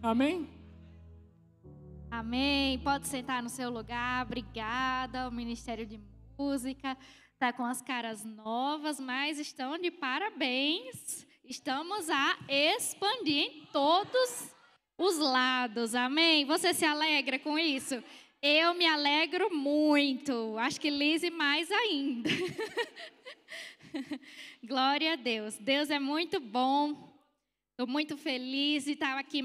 Amém? Amém. Pode sentar no seu lugar. Obrigada. O Ministério de Música está com as caras novas, mas estão de parabéns. Estamos a expandir em todos os lados. Amém? Você se alegra com isso? Eu me alegro muito. Acho que Lise mais ainda. Glória a Deus. Deus é muito bom. Estou muito feliz de estar aqui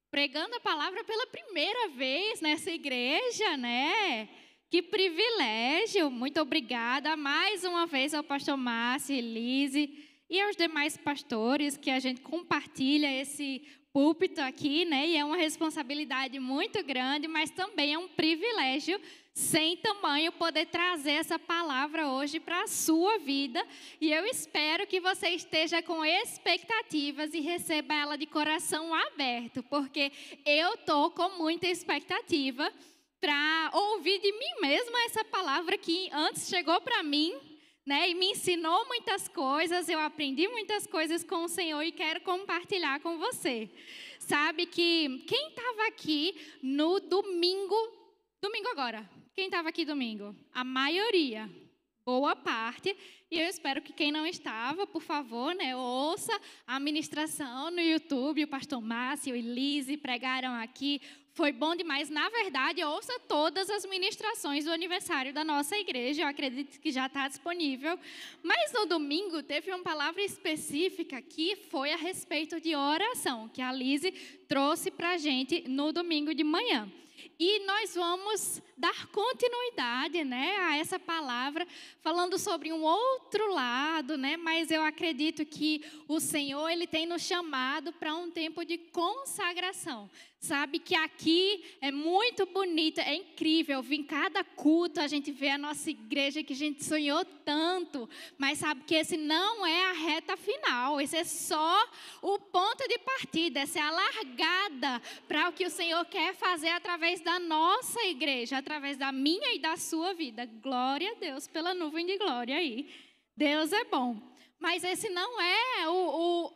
pregando a palavra pela primeira vez nessa igreja, né? Que privilégio. Muito obrigada mais uma vez ao pastor Márcio e Lise e aos demais pastores que a gente compartilha esse púlpito aqui, né? E é uma responsabilidade muito grande, mas também é um privilégio sem tamanho poder trazer essa palavra hoje para a sua vida. E eu espero que você esteja com expectativas e receba ela de coração aberto, porque eu estou com muita expectativa para ouvir de mim mesma essa palavra que antes chegou para mim, né, e me ensinou muitas coisas, eu aprendi muitas coisas com o Senhor e quero compartilhar com você. Sabe que quem estava aqui no domingo agora, quem estava aqui domingo? A maioria, boa parte, e eu espero que quem não estava, por favor, né, ouça a ministração no YouTube, o pastor Márcio e Lise pregaram aqui. Foi bom demais. Na verdade, ouça todas as ministrações do aniversário da nossa igreja. Eu acredito que já está disponível. Mas no domingo teve uma palavra específica que foi a respeito de oração, que a Lise trouxe para a gente no domingo de manhã. E nós vamos dar continuidade, né, a essa palavra, falando sobre um outro lado, né, mas eu acredito que o Senhor, Ele tem nos chamado para um tempo de consagração. Sabe que aqui é muito bonito, é incrível, vir em cada culto a gente vê a nossa igreja que a gente sonhou tanto, mas sabe que esse não é a reta final, esse é só o ponto de partida, essa é a largada para o que o Senhor quer fazer através da nossa igreja, através da minha e da sua vida. Glória a Deus pela nuvem de glória aí. Deus é bom. Mas esse não é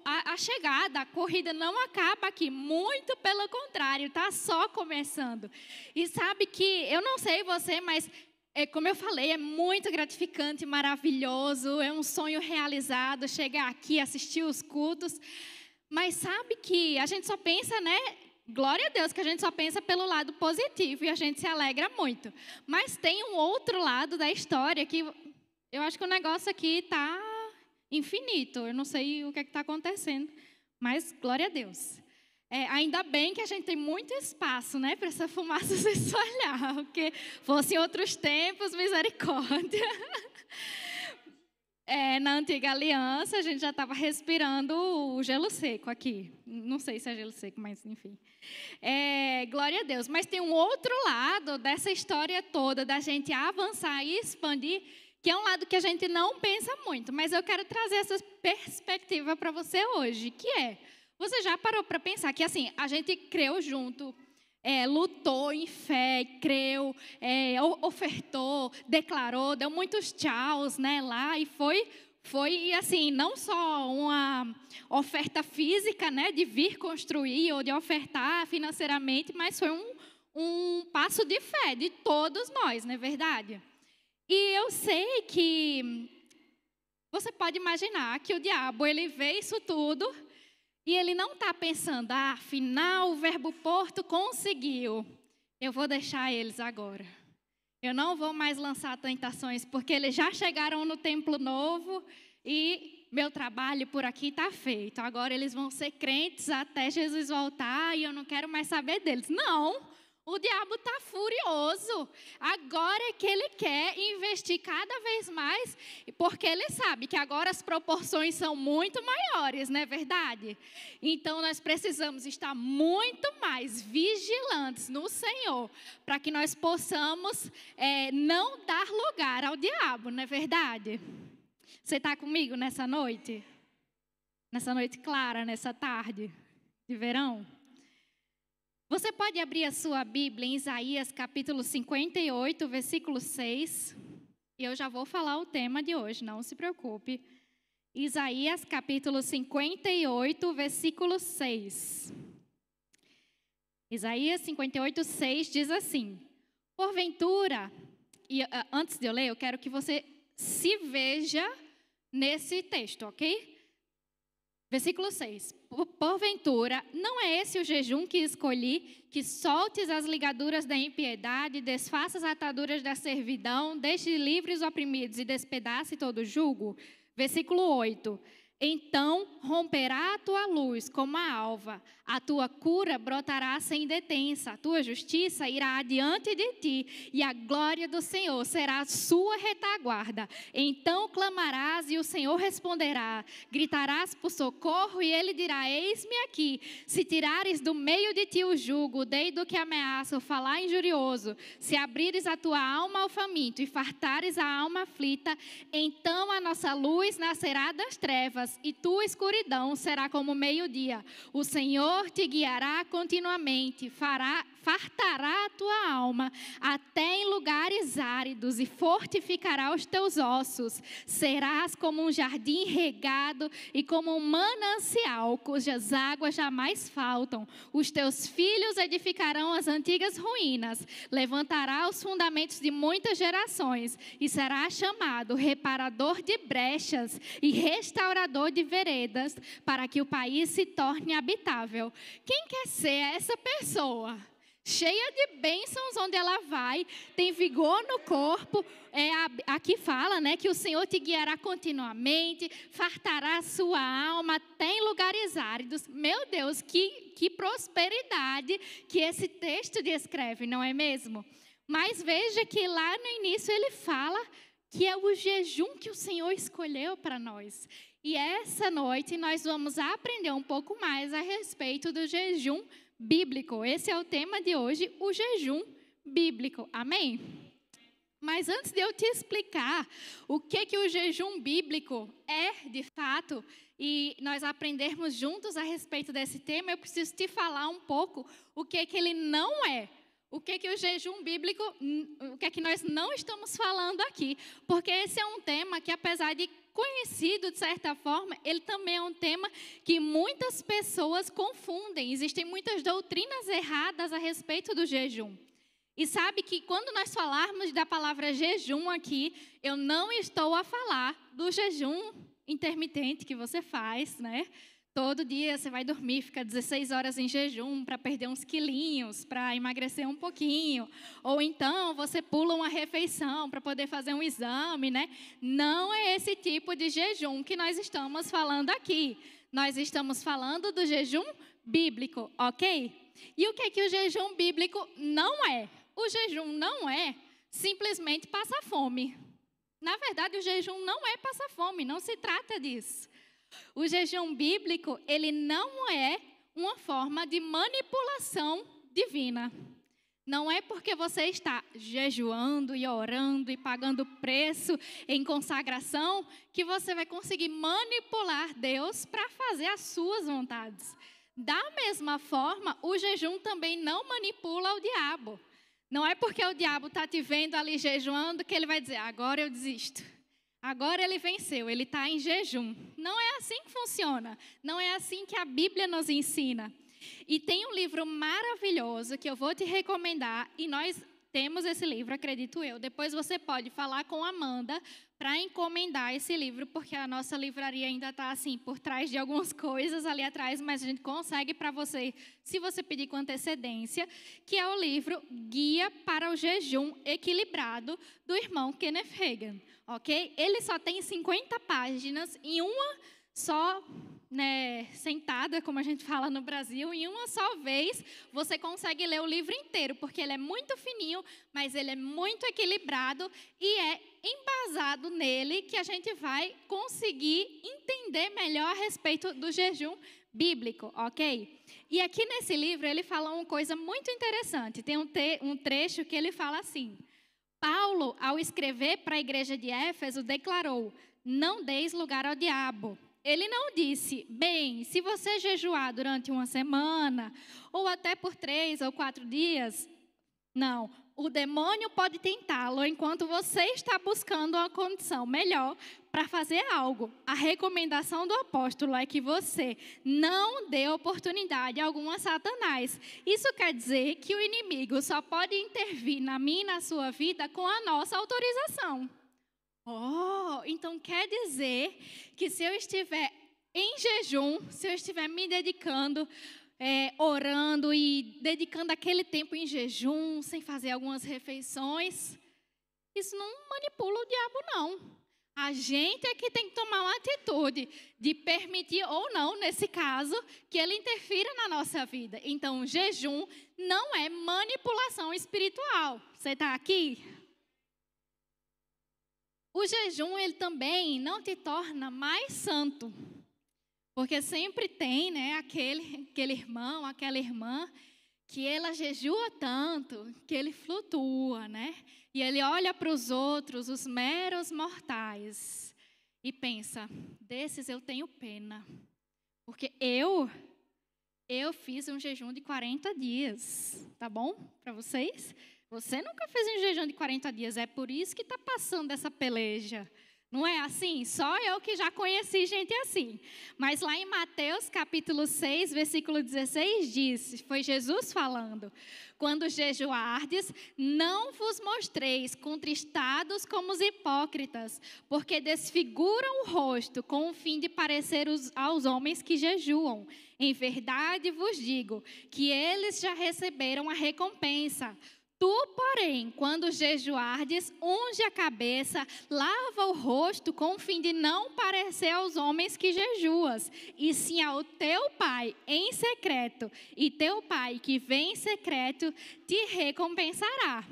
a chegada, a corrida não acaba aqui, muito pelo contrário, está só começando. E sabe que, eu não sei você, mas como eu falei, é muito gratificante, maravilhoso, é um sonho realizado, chegar aqui, assistir os cultos. Mas sabe que a gente só pensa, né? Glória a Deus que a gente só pensa pelo lado positivo e a gente se alegra muito. Mas tem um outro lado da história que eu acho que o negócio aqui está infinito. Eu não sei o que está acontecendo, mas glória a Deus. Ainda bem que a gente tem muito espaço, né, para essa fumaça se espalhar, porque fosse em outros tempos, misericórdia. Na antiga aliança, a gente já estava respirando o gelo seco aqui. Não sei se é gelo seco, mas enfim. Glória a Deus. Mas tem um outro lado dessa história toda, da gente avançar e expandir, que é um lado que a gente não pensa muito, mas eu quero trazer essa perspectiva para você hoje, que você já parou para pensar que assim, a gente creu junto, lutou em fé, creu, ofertou, declarou, deu muitos tchauz, né, lá, e foi assim, não só uma oferta física, né, de vir construir ou de ofertar financeiramente, mas foi um passo de fé de todos nós, não é verdade? E eu sei que você pode imaginar que o diabo, ele vê isso tudo e ele não está pensando, afinal o verbo Porto conseguiu, eu vou deixar eles agora. Eu não vou mais lançar tentações porque eles já chegaram no templo novo e meu trabalho por aqui está feito. Agora eles vão ser crentes até Jesus voltar e eu não quero mais saber deles. Não! O diabo está furioso. Agora é que ele quer investir cada vez mais, porque ele sabe que agora as proporções são muito maiores, não é verdade? Então nós precisamos estar muito mais vigilantes no Senhor, para que nós possamos não dar lugar ao diabo, não é verdade? Você está comigo nessa noite? Nessa noite clara, nessa tarde de verão? Você pode abrir a sua Bíblia em Isaías capítulo 58, versículo 6. E eu já vou falar o tema de hoje, não se preocupe. Isaías capítulo 58, versículo 6. Isaías 58:6 diz assim: porventura, e antes de eu ler, eu quero que você se veja nesse texto, ok? Versículo 6. Porventura, não é esse o jejum que escolhi, que soltes as ligaduras da impiedade, desfaças as ataduras da servidão, deixe livres os oprimidos e despedace todo o jugo? Versículo 8. Então romperá a tua luz como a alva, a tua cura brotará sem detença, a tua justiça irá adiante de ti, e a glória do Senhor será a sua retaguarda. Então clamarás e o Senhor responderá, gritarás por socorro e ele dirá, eis-me aqui. Se tirares do meio de ti o jugo, desde o que ameaça o falar injurioso, se abrires a tua alma ao faminto e fartares a alma aflita, então a nossa luz nascerá das trevas, e tua escuridão será como meio-dia. O Senhor te guiará continuamente, fartará a tua alma até em lugares áridos e fortificará os teus ossos. Serás como um jardim regado e como um manancial cujas águas jamais faltam. Os teus filhos edificarão as antigas ruínas, levantará os fundamentos de muitas gerações e será chamado reparador de brechas e restaurador de veredas, para que o país se torne habitável. Quem quer ser essa pessoa? Cheia de bênçãos onde ela vai, tem vigor no corpo. Aqui fala, né, que o Senhor te guiará continuamente, fartará a sua alma até em lugares áridos. Meu Deus, que prosperidade que esse texto descreve, não é mesmo? Mas veja que lá no início ele fala que é o jejum que o Senhor escolheu para nós. E essa noite nós vamos aprender um pouco mais a respeito do jejum bíblico. Esse é o tema de hoje, o jejum bíblico. Amém? Mas antes de eu te explicar o que o jejum bíblico é de fato, e nós aprendermos juntos a respeito desse tema, eu preciso te falar um pouco o que ele não é. O que o jejum bíblico, o que nós não estamos falando aqui. Porque esse é um tema que, apesar de conhecido de certa forma, ele também é um tema que muitas pessoas confundem. Existem muitas doutrinas erradas a respeito do jejum. E sabe que quando nós falarmos da palavra jejum aqui, eu não estou a falar do jejum intermitente que você faz, né? Todo dia você vai dormir, fica 16 horas em jejum para perder uns quilinhos, para emagrecer um pouquinho. Ou então você pula uma refeição para poder fazer um exame, né? Não é esse tipo de jejum que nós estamos falando aqui. Nós estamos falando do jejum bíblico, ok? E o que o jejum bíblico não é? O jejum não é simplesmente passar fome. Na verdade, o jejum não é passar fome, não se trata disso. O jejum bíblico, ele não é uma forma de manipulação divina. Não é porque você está jejuando e orando e pagando preço em consagração que você vai conseguir manipular Deus para fazer as suas vontades. Da mesma forma, o jejum também não manipula o diabo. Não é porque o diabo está te vendo ali jejuando que ele vai dizer, agora eu desisto. Agora ele venceu, ele está em jejum. Não é assim que funciona. Não é assim que a Bíblia nos ensina. E tem um livro maravilhoso que eu vou te recomendar. E nós temos esse livro, acredito eu. Depois você pode falar com a Amanda para encomendar esse livro, porque a nossa livraria ainda está assim, por trás de algumas coisas ali atrás, mas a gente consegue para você, se você pedir com antecedência, que é o livro Guia para o Jejum Equilibrado, do irmão Kenneth Hagin. Ok? Ele só tem 50 páginas em uma só, né, sentada, como a gente fala no Brasil, em uma só vez você consegue ler o livro inteiro, porque ele é muito fininho, mas ele é muito equilibrado e é embasado nele que a gente vai conseguir entender melhor a respeito do jejum bíblico, ok? E aqui nesse livro ele fala uma coisa muito interessante. Tem um trecho que ele fala assim: Paulo, ao escrever para a igreja de Éfeso, declarou, não deis lugar ao diabo. Ele não disse, bem, se você jejuar durante uma semana, ou até por 3 ou 4 dias. Não, o demônio pode tentá-lo enquanto você está buscando uma condição melhor para fazer algo. A recomendação do apóstolo é que você não dê oportunidade alguma a Satanás. Isso quer dizer que o inimigo só pode intervir na minha e na sua vida com a nossa autorização. Então quer dizer que se eu estiver em jejum, se eu estiver me dedicando, orando e dedicando aquele tempo em jejum, sem fazer algumas refeições, isso não manipula o diabo, não. A gente é que tem que tomar uma atitude de permitir ou não, nesse caso, que ele interfira na nossa vida. Então, jejum não é manipulação espiritual. Você está aqui? O jejum, ele também não te torna mais santo. Porque sempre tem, né, aquele irmão, aquela irmã, que ela jejua tanto, que ele flutua, né? E ele olha para os outros, os meros mortais, e pensa, desses eu tenho pena. Porque eu fiz um jejum de 40 dias, tá bom para vocês? Você nunca fez um jejum de 40 dias, é por isso que está passando essa peleja. Não é assim? Só eu que já conheci gente assim. Mas lá em Mateus capítulo 6, versículo 16 diz, foi Jesus falando, quando jejuardes, não vos mostreis contristados como os hipócritas, porque desfiguram o rosto com o fim de parecer aos homens que jejuam. Em verdade vos digo que eles já receberam a recompensa. Tu, porém, quando jejuardes, unge a cabeça, lava o rosto, com o fim de não parecer aos homens que jejuas, e sim ao teu Pai em secreto, e teu Pai que vem em secreto te recompensará.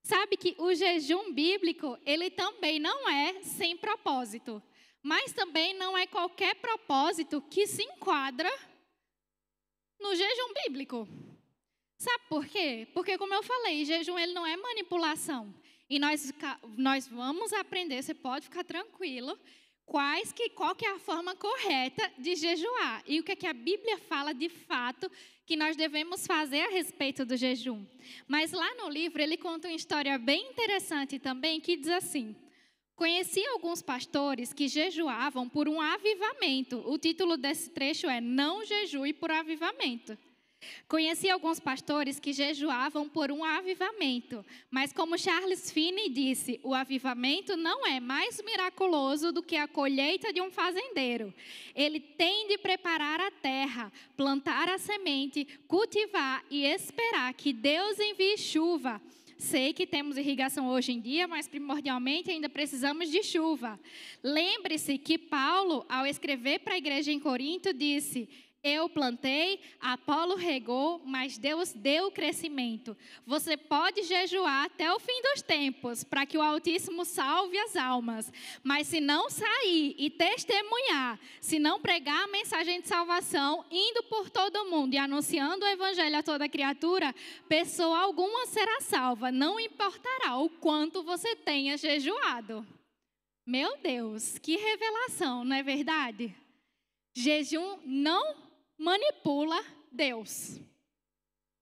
Sabe que o jejum bíblico, ele também não é sem propósito, mas também não é qualquer propósito que se enquadra no jejum bíblico. Sabe por quê? Porque, como eu falei, jejum ele não é manipulação. E nós vamos aprender, você pode ficar tranquilo, qual que é a forma correta de jejuar. E o que é que a Bíblia fala de fato que nós devemos fazer a respeito do jejum. Mas lá no livro ele conta uma história bem interessante também, que diz assim: conheci alguns pastores que jejuavam por um avivamento. O título desse trecho é Não jejue por avivamento. Conheci alguns pastores que jejuavam por um avivamento, mas como Charles Finney disse, o avivamento não é mais miraculoso do que a colheita de um fazendeiro. Ele tem de preparar a terra, plantar a semente, cultivar e esperar que Deus envie chuva. Sei que temos irrigação hoje em dia, mas primordialmente ainda precisamos de chuva. Lembre-se que Paulo, ao escrever para a igreja em Corinto, disse: eu plantei, Apolo regou, mas Deus deu o crescimento. Você pode jejuar até o fim dos tempos, para que o Altíssimo salve as almas. Mas se não sair e testemunhar, se não pregar a mensagem de salvação, indo por todo o mundo e anunciando o evangelho a toda criatura, pessoa alguma será salva. Não importará o quanto você tenha jejuado. Meu Deus, que revelação, não é verdade? Jejum não manipula Deus.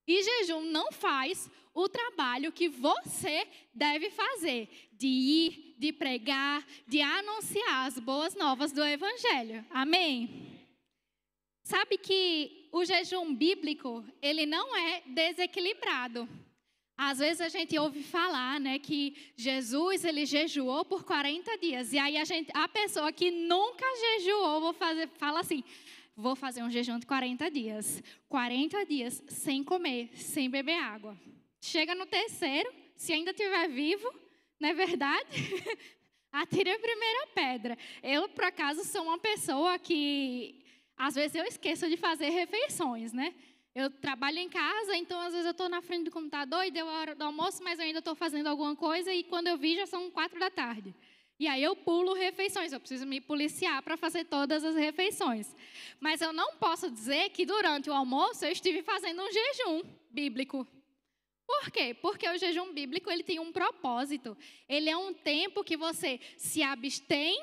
E jejum não faz o trabalho que você deve fazer, de ir, de pregar, de anunciar as boas novas do Evangelho. Amém? Sabe que o jejum bíblico, ele não é desequilibrado. Às vezes a gente ouve falar, né, que Jesus, ele jejuou por 40 dias. E aí a pessoa que nunca jejuou, fala assim: vou fazer um jejum de 40 dias. 40 dias sem comer, sem beber água. Chega no terceiro, se ainda estiver vivo, não é verdade? Atire a primeira pedra. Eu, por acaso, sou uma pessoa que, às vezes, eu esqueço de fazer refeições, né? Eu trabalho em casa, então, às vezes, eu estou na frente do computador e deu a hora do almoço, mas eu ainda estou fazendo alguma coisa e, quando eu vi, já são 4 da tarde. E aí eu pulo refeições, eu preciso me policiar para fazer todas as refeições. Mas eu não posso dizer que durante o almoço eu estive fazendo um jejum bíblico. Por quê? Porque o jejum bíblico ele tem um propósito. Ele é um tempo que você se abstém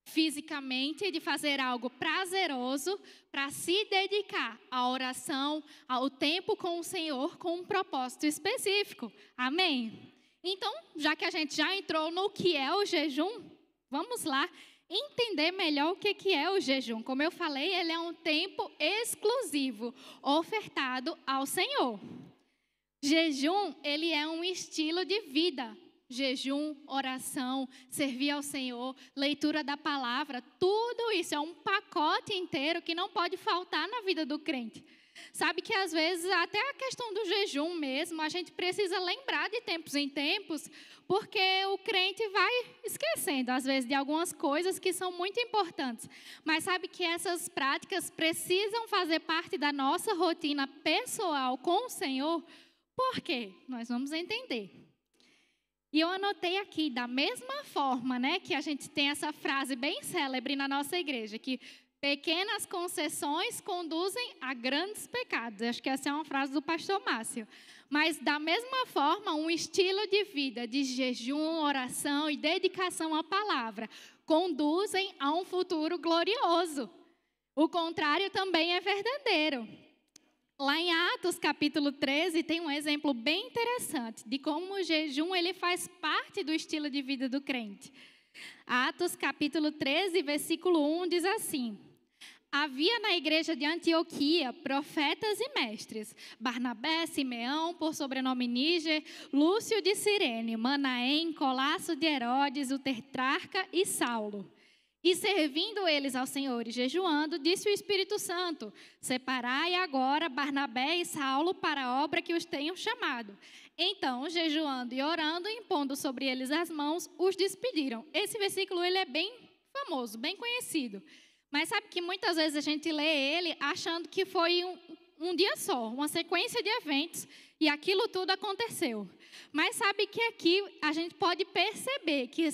fisicamente, de fazer algo prazeroso, para se dedicar à oração, ao tempo com o Senhor, com um propósito específico. Amém? Então, já que a gente já entrou no que é o jejum, vamos lá entender melhor o que é o jejum. Como eu falei, ele é um tempo exclusivo, ofertado ao Senhor. Jejum, ele é um estilo de vida. Jejum, oração, servir ao Senhor, leitura da palavra, tudo isso é um pacote inteiro que não pode faltar na vida do crente. Sabe que às vezes até a questão do jejum mesmo, a gente precisa lembrar de tempos em tempos, porque o crente vai esquecendo às vezes de algumas coisas que são muito importantes. Mas sabe que essas práticas precisam fazer parte da nossa rotina pessoal com o Senhor? Por quê? Nós vamos entender. E eu anotei aqui, da mesma forma, né, que a gente tem essa frase bem célebre na nossa igreja, que pequenas concessões conduzem a grandes pecados. Acho que essa é uma frase do pastor Márcio. Mas, da mesma forma, um estilo de vida de jejum, oração e dedicação à palavra conduzem a um futuro glorioso. O contrário também é verdadeiro. Lá em Atos, capítulo 13, tem um exemplo bem interessante de como o jejum ele faz parte do estilo de vida do crente. Atos, capítulo 13, versículo 1, diz assim: havia na igreja de Antioquia profetas e mestres, Barnabé, Simeão, por sobrenome Níger, Lúcio de Cirene, Manaém, Colasso de Herodes, o tetrarca e Saulo. E servindo eles ao Senhor e jejuando, disse o Espírito Santo: separai agora Barnabé e Saulo para a obra que os tenham chamado. Então, jejuando e orando, impondo sobre eles as mãos, os despediram. Esse versículo ele é bem famoso, bem conhecido. Mas sabe que muitas vezes a gente lê ele achando que foi um dia só, uma sequência de eventos, e aquilo tudo aconteceu. Mas sabe que aqui a gente pode perceber que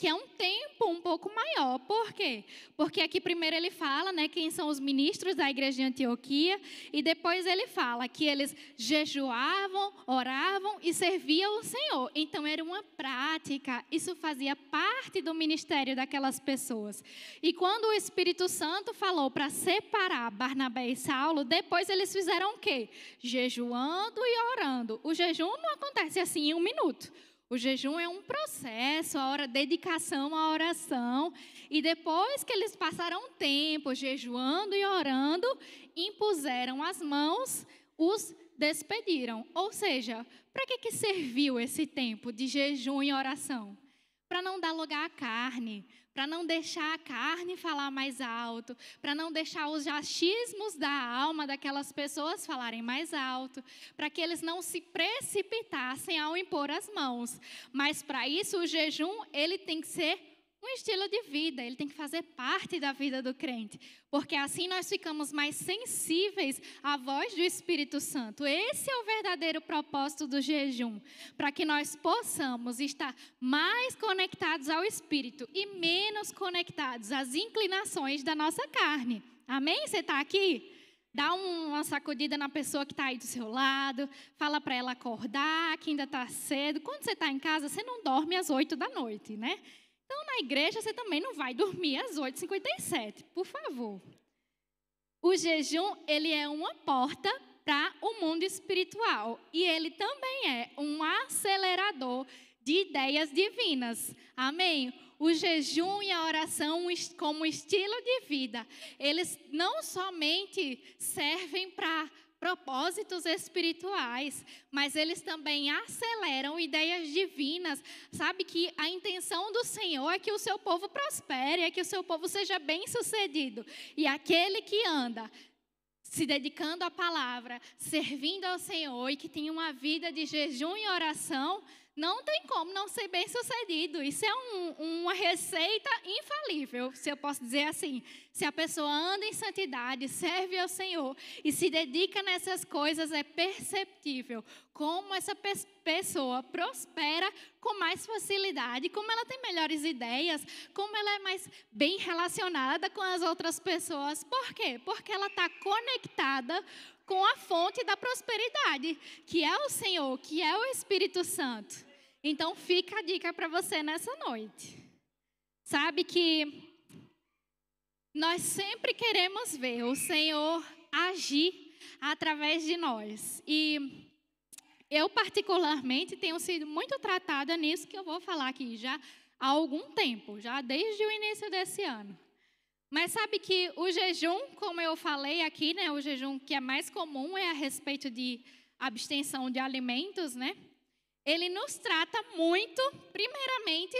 é um tempo um pouco maior. Por quê? Porque aqui primeiro ele fala, né, quem são os ministros da igreja de Antioquia, e depois ele fala que eles jejuavam, oravam e serviam o Senhor. Então era uma prática, isso fazia parte do ministério daquelas pessoas. E quando o Espírito Santo falou para separar Barnabé e Saulo, depois eles fizeram o quê? Jejuando e orando. O jejum não acontece assim em um minuto. O jejum é um processo, dedicação à oração. E depois que eles passaram tempo jejuando e orando, impuseram as mãos, os despediram. Ou seja, para que serviu esse tempo de jejum e oração? Para não dar lugar à carne, para não deixar a carne falar mais alto, para não deixar os achismos da alma daquelas pessoas falarem mais alto, para que eles não se precipitassem ao impor as mãos. Mas para isso o jejum ele tem que ser um estilo de vida, ele tem que fazer parte da vida do crente, porque assim nós ficamos mais sensíveis à voz do Espírito Santo. Esse é o verdadeiro propósito do jejum, para que nós possamos estar mais conectados ao Espírito e menos conectados às inclinações da nossa carne. Amém? Você está aqui? Dá uma sacudida na pessoa que está aí do seu lado, fala para ela acordar, que ainda está cedo. Quando você está em casa, você não dorme às 8 da noite, né? Então, na igreja, você também não vai dormir às 8h57, por favor. O jejum, ele é uma porta para o mundo espiritual. E ele também é um acelerador de ideias divinas. Amém? O jejum e a oração como estilo de vida, eles não somente servem para propósitos espirituais, mas eles também aceleram ideias divinas. Sabe que a intenção do Senhor é que o seu povo prospere, é que o seu povo seja bem-sucedido. E aquele que anda se dedicando à palavra, servindo ao Senhor e que tem uma vida de jejum e oração, não tem como não ser bem-sucedido. Isso é uma receita infalível, se eu posso dizer assim. Se a pessoa anda em santidade, serve ao Senhor e se dedica nessas coisas, é perceptível como essa pessoa prospera com mais facilidade, como ela tem melhores ideias, como ela é mais bem relacionada com as outras pessoas. Por quê? Porque ela está conectada com a fonte da prosperidade, que é o Senhor, que é o Espírito Santo. Então, fica a dica para você nessa noite. Sabe que nós sempre queremos ver o Senhor agir através de nós. E eu, particularmente, tenho sido muito tratada nisso que eu vou falar aqui já há algum tempo, já desde o início desse ano. Mas sabe que o jejum, como eu falei aqui, né, o jejum que é mais comum é a respeito de abstenção de alimentos, né? Ele nos trata muito, primeiramente,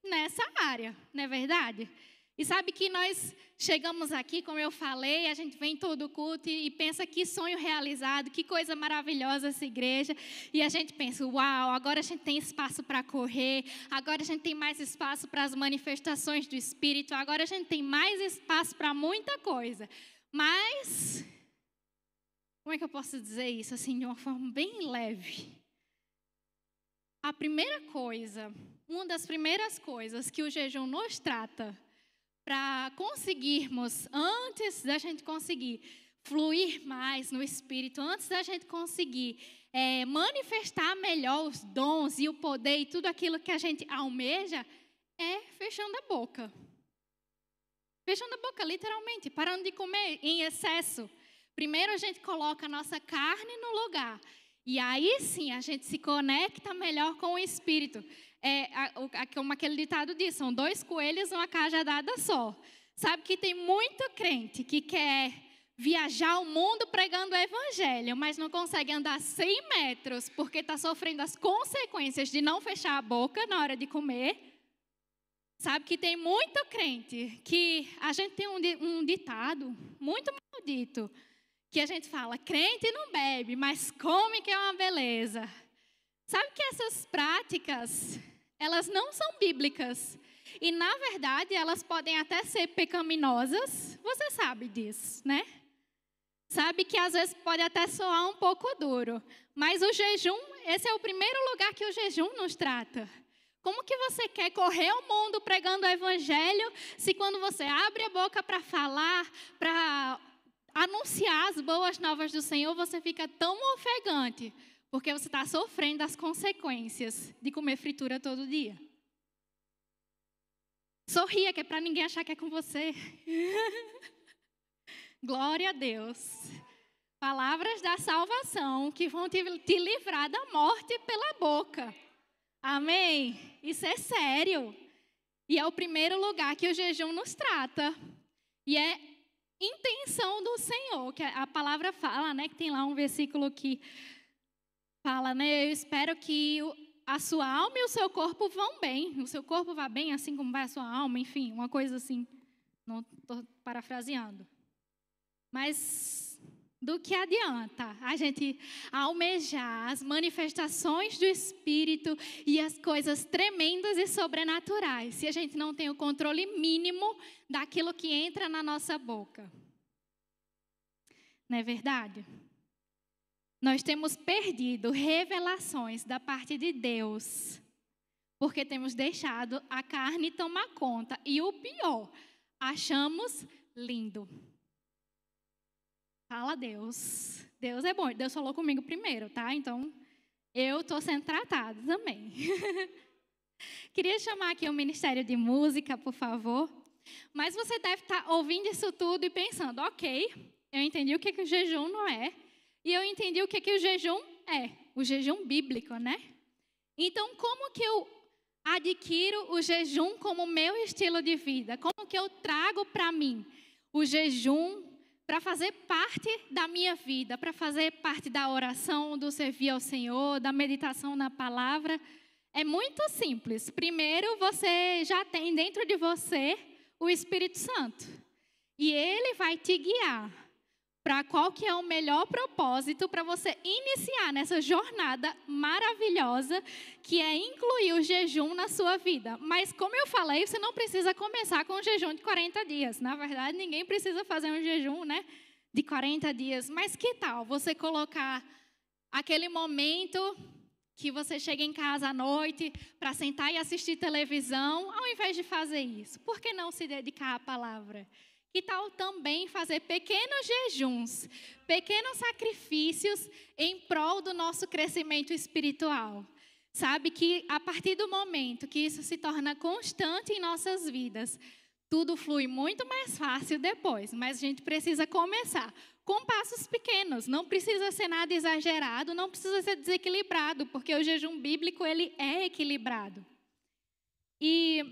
nessa área, não é verdade? E sabe que nós chegamos aqui, como eu falei, a gente vem todo culto e pensa que sonho realizado, que coisa maravilhosa essa igreja. E a gente pensa, uau, agora a gente tem espaço para correr, agora a gente tem mais espaço para as manifestações do Espírito, agora a gente tem mais espaço para muita coisa. Mas, como é que eu posso dizer isso assim, de uma forma bem leve? A primeira coisa, uma das primeiras coisas que o jejum nos trata, para conseguirmos, antes da gente conseguir fluir mais no Espírito, antes da gente conseguir manifestar melhor os dons e o poder e tudo aquilo que a gente almeja, é fechando a boca. Fechando a boca, literalmente, parando de comer em excesso. Primeiro a gente coloca a nossa carne no lugar. E aí sim a gente se conecta melhor com o Espírito. Como aquele ditado diz, são 2 coelhos numa cajadada só. Sabe que tem muito crente que quer viajar o mundo pregando o evangelho, mas não consegue andar 100 metros porque está sofrendo as consequências de não fechar a boca na hora de comer. Sabe que tem muito crente que a gente tem um ditado muito maldito, que a gente fala, crente não bebe, mas come que é uma beleza. Sabe que essas práticas, elas não são bíblicas. E, na verdade, elas podem até ser pecaminosas. Você sabe disso, né? Sabe que, às vezes, pode até soar um pouco duro. Mas o jejum, esse é o primeiro lugar que o jejum nos trata. Como que você quer correr o mundo pregando o evangelho, se quando você abre a boca para falar, para anunciar as boas novas do Senhor, você fica tão ofegante, porque você está sofrendo as consequências de comer fritura todo dia. Sorria, que é para ninguém achar que é com você. Glória a Deus. Palavras da salvação que vão te livrar da morte pela boca. Amém? Isso é sério. E é o primeiro lugar que o jejum nos trata. E é intenção do Senhor, que a palavra fala, né? Que tem lá um versículo que fala, né? Eu espero que a sua alma e o seu corpo vão bem. O seu corpo vá bem, assim como vai a sua alma. Enfim, uma coisa assim. Não estou parafraseando. Mas do que adianta a gente almejar as manifestações do Espírito e as coisas tremendas e sobrenaturais, se a gente não tem o controle mínimo daquilo que entra na nossa boca? Não é verdade? Nós temos perdido revelações da parte de Deus, porque temos deixado a carne tomar conta. E o pior, achamos lindo. Fala Deus. Deus é bom. Deus falou comigo primeiro, tá? Então, eu estou sendo tratada também. Queria chamar aqui o Ministério de Música, por favor. Mas você deve estar ouvindo isso tudo e pensando, ok, eu entendi o que o jejum não é. E eu entendi o que o jejum é. O jejum bíblico, né? Então, como que eu adquiro o jejum como meu estilo de vida? Como que eu trago para mim o jejum para fazer parte da minha vida, para fazer parte da oração, do servir ao Senhor, da meditação na palavra? É muito simples. Primeiro, você já tem dentro de você o Espírito Santo. E ele vai te guiar para qual que é o melhor propósito para você iniciar nessa jornada maravilhosa que é incluir o jejum na sua vida. Mas como eu falei, você não precisa começar com um jejum de 40 dias. Na verdade, ninguém precisa fazer um jejum, né, de 40 dias. Mas que tal você colocar aquele momento que você chega em casa à noite para sentar e assistir televisão, ao invés de fazer isso? Por que não se dedicar à palavra? Que tal também fazer pequenos jejuns, pequenos sacrifícios em prol do nosso crescimento espiritual? Sabe que a partir do momento que isso se torna constante em nossas vidas, tudo flui muito mais fácil depois, mas a gente precisa começar com passos pequenos. Não precisa ser nada exagerado, não precisa ser desequilibrado, porque o jejum bíblico ele é equilibrado. E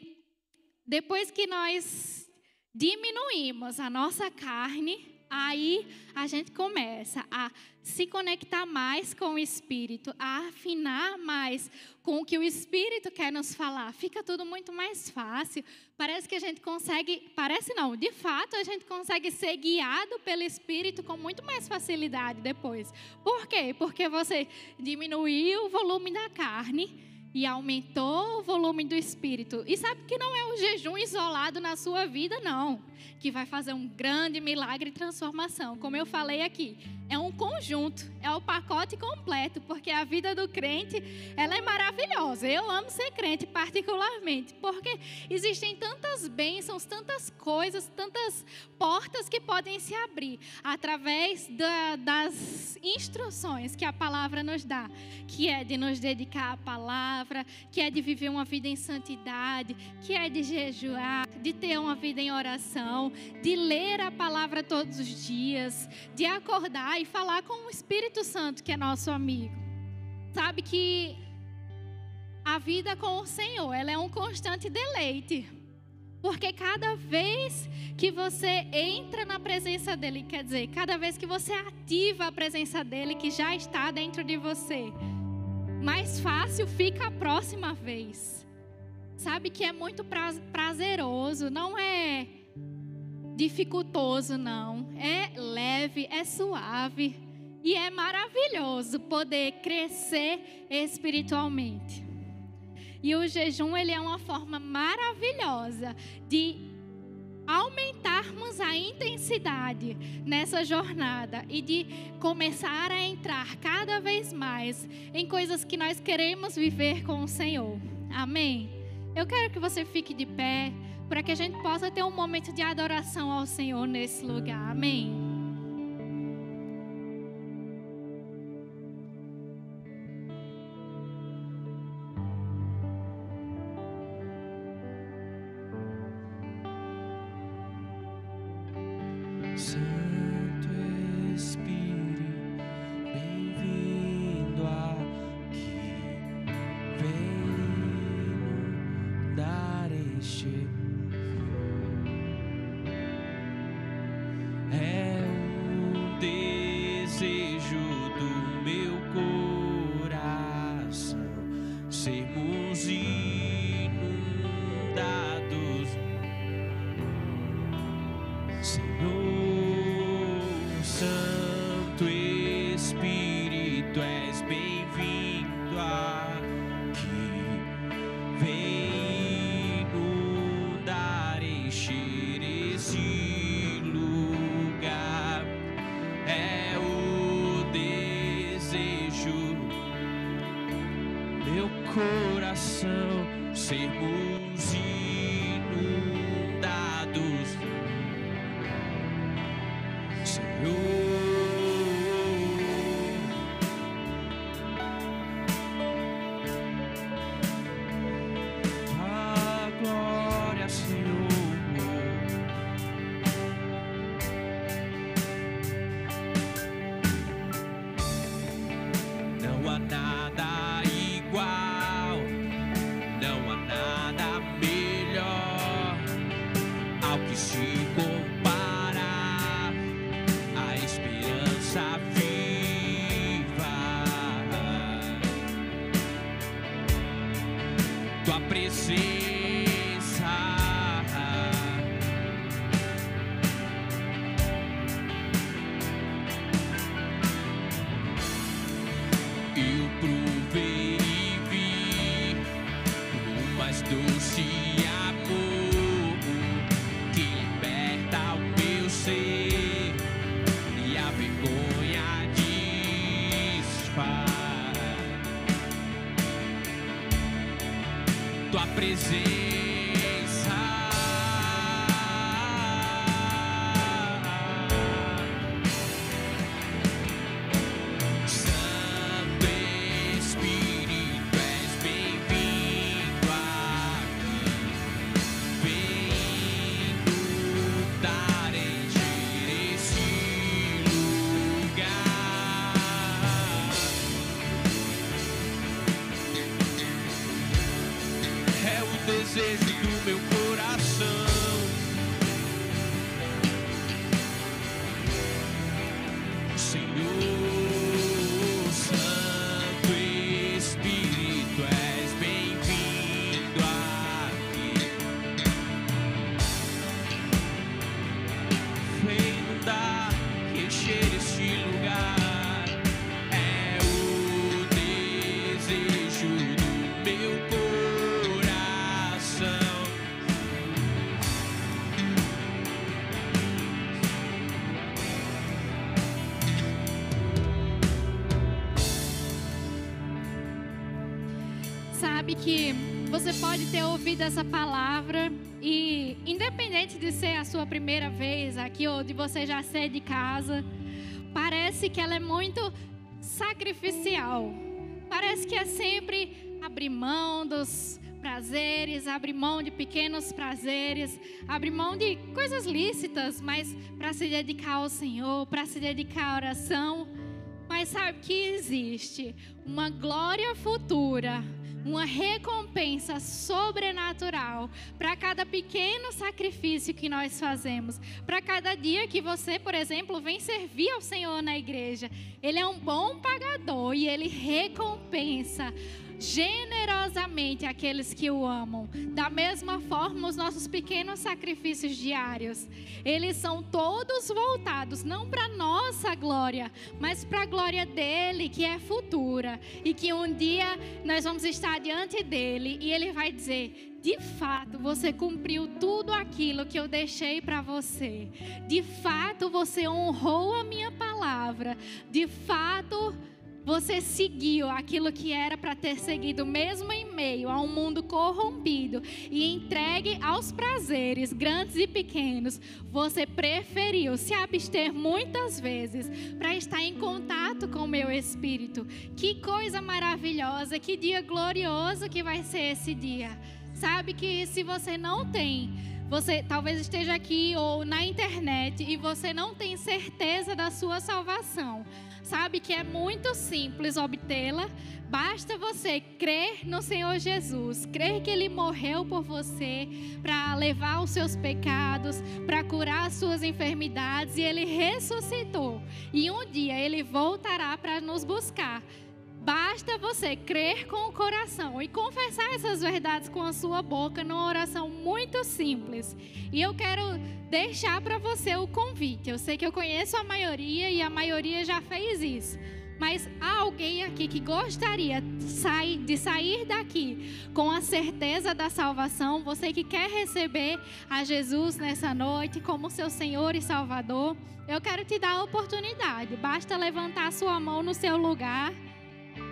depois que nós diminuímos a nossa carne, aí a gente começa a se conectar mais com o Espírito, a afinar mais com o que o Espírito quer nos falar. Fica tudo muito mais fácil. Parece que a gente consegue, parece não, de fato a gente consegue ser guiado pelo Espírito com muito mais facilidade depois. Por quê? Porque você diminuiu o volume da carne e aumentou o volume do Espírito. E sabe que não é um jejum isolado na sua vida, não, que vai fazer um grande milagre e transformação. Como eu falei aqui, é um conjunto, é o pacote completo, porque a vida do crente, ela é maravilhosa. Eu amo ser crente particularmente, porque existem tantas bênçãos, tantas coisas, tantas portas que podem se abrir através das instruções que a palavra nos dá, que é de nos dedicar à palavra, que é de viver uma vida em santidade, que é de jejuar, de ter uma vida em oração, de ler a palavra todos os dias, de acordar e falar com o Espírito Santo, que é nosso amigo. Sabe que a vida com o Senhor, ela é um constante deleite. Porque cada vez que você entra na presença dEle, quer dizer, cada vez que você ativa a presença dEle, que já está dentro de você, mais fácil fica a próxima vez. Sabe que é muito prazeroso, não é dificultoso, não. É leve, é suave e é maravilhoso poder crescer espiritualmente. E o jejum, ele é uma forma maravilhosa de aumentarmos a intensidade nessa jornada e de começar a entrar cada vez mais em coisas que nós queremos viver com o Senhor. Amém? Eu quero que você fique de pé para que a gente possa ter um momento de adoração ao Senhor nesse lugar. Amém? Santo Espírito, bem-vindo aqui, vem dar este é um desejo do meu coração, sermos inundados, Senhor. Santo Espírito, és bem-vindo aqui, vem inundar, encher esse lugar, é o desejo meu coração, sermos inundados, Senhor. A glória, Senhor. Não há nada igual, não há nada melhor ao que se comparar, a esperança viva, tua presença. Eu provei e vi o mais doce amor que liberta o meu ser e a vergonha desfaz. Tua presença. Santo Espírito, és Santo Espírito, és bem-vindo aqui. Vem inundar, encher este lugar. É o desejo do meu coração. Sabe que você pode ter ouvido essa palavra e, independente de ser a sua primeira vez aqui ou de você já ser de casa, parece que ela é muito sacrificial. Parece que é sempre abrir mão dos prazeres, abrir mão de pequenos prazeres, abrir mão de coisas lícitas, mas para se dedicar ao Senhor, para se dedicar à oração. Mas sabe que existe uma glória futura, uma recompensa sobrenatural para cada pequeno sacrifício que nós fazemos, para cada dia que você, por exemplo, vem servir ao Senhor na igreja. Ele é um bom pagador e Ele recompensa generosamente aqueles que o amam. Da mesma forma, os nossos pequenos sacrifícios diários, eles são todos voltados não para nossa glória, mas para a glória dele, que é futura, e que um dia nós vamos estar diante dele e ele vai dizer: de fato, você cumpriu tudo aquilo que eu deixei para você. De fato, você honrou a minha palavra. De fato, você seguiu aquilo que era para ter seguido, mesmo em meio a um mundo corrompido e entregue aos prazeres grandes e pequenos. Você preferiu se abster muitas vezes para estar em contato com o meu Espírito. Que coisa maravilhosa, que dia glorioso que vai ser esse dia. Sabe que se você não tem, você talvez esteja aqui ou na internet e você não tem certeza da sua salvação. Sabe que é muito simples obtê-la. Basta você crer no Senhor Jesus, crer que Ele morreu por você para levar os seus pecados, para curar as suas enfermidades, e Ele ressuscitou. E um dia Ele voltará para nos buscar. Basta você crer com o coração e confessar essas verdades com a sua boca numa oração muito simples. E eu quero deixar para você o convite. Eu sei que eu conheço a maioria e a maioria já fez isso. Mas há alguém aqui que gostaria de sair daqui com a certeza da salvação? Você que quer receber a Jesus nessa noite como seu Senhor e Salvador? Eu quero te dar a oportunidade. Basta levantar a sua mão no seu lugar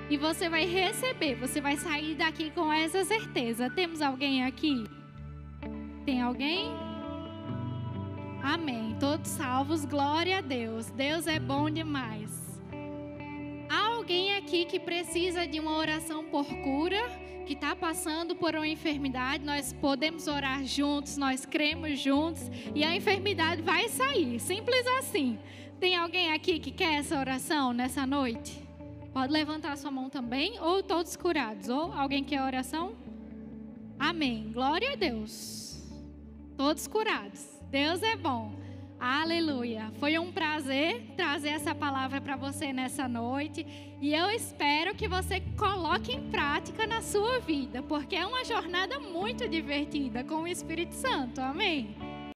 e você vai receber. Você vai sair daqui com essa certeza. Temos alguém aqui? Tem alguém? Amém. Todos salvos, glória a Deus. Deus é bom demais. Há alguém aqui que precisa de uma oração por cura, que está passando por uma enfermidade? Nós podemos orar juntos, nós cremos juntos e a enfermidade vai sair. Simples assim. Tem alguém aqui que quer essa oração nessa noite? Pode levantar sua mão também, ou todos curados, ou alguém quer oração? Amém. Glória a Deus. Todos curados. Deus é bom. Aleluia. Foi um prazer trazer essa palavra para você nessa noite. E eu espero que você coloque em prática na sua vida, porque é uma jornada muito divertida com o Espírito Santo. Amém?